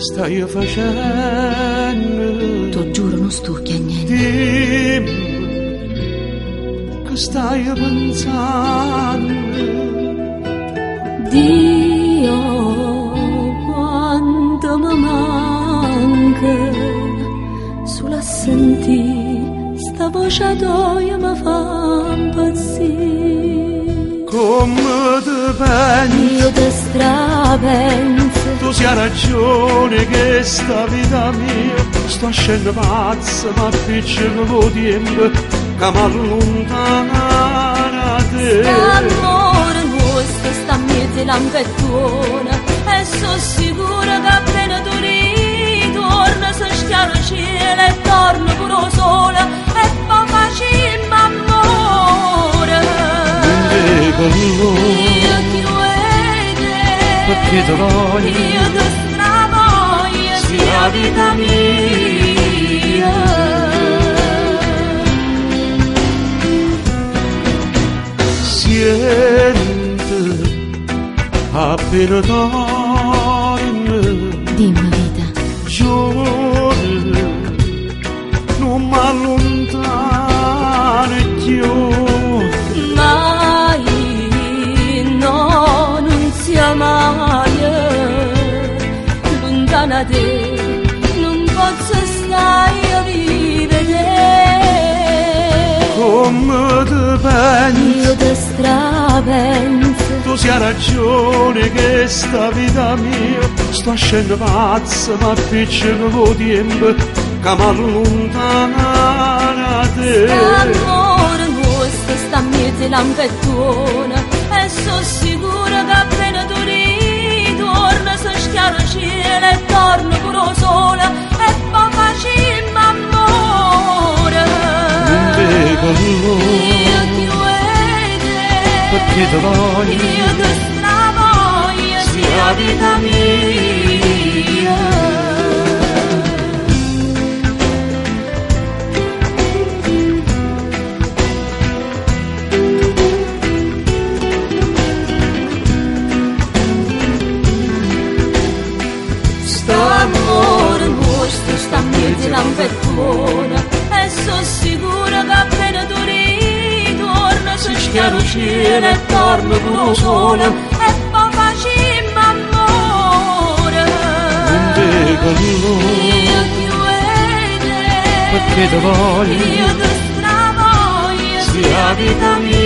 stai facendo? T'ho giuro, non stucchi a niente. Dimmi che stai pensando. Dio, quanto mi manca, solo a sentire sta voce tua mi fa impazzire. Come te pensi? Io te strapenso. Tu sia ragione che sta vita mia sto scendendo pazza, ma piccolo lo tempo che mi allontana da te. L'amore nostro sta in mezzo all'ampettone e sono sicura che appena tu ritorni si schiara il cielo e torna pure il sole e poi facciamo amore. Io ti vedo, perché ti voglio, io ti stravoglio, sia vita mia. Siente appena torna. Dimmi vita. Giorno non mi allontana più. Mai, no, non sia mai lontana da te, non posso stare a vivere. Come te pensi? Io te strapenso. Tu sia ragione che sta vita mia sto scendendo pazza, ma piccolo lo tempo che mi allontana da te. L'amore nostro sta in mezzo all'ampettone e sono sicura che appena tu ritorni si schiara il cielo e torna pure il sole e poi facciamo amore. Io ti vedo, perché ti voglio, io ti stravoglio, sia vita mia. L'amore nostro sta in mezzo all'ampettone e sono sicura che appena tu ritorni si schiara il cielo e torna pure il sole e poi facciamo amore. Io ti vedo, perché ti voglio, io ti stravoglio, sia vita mia.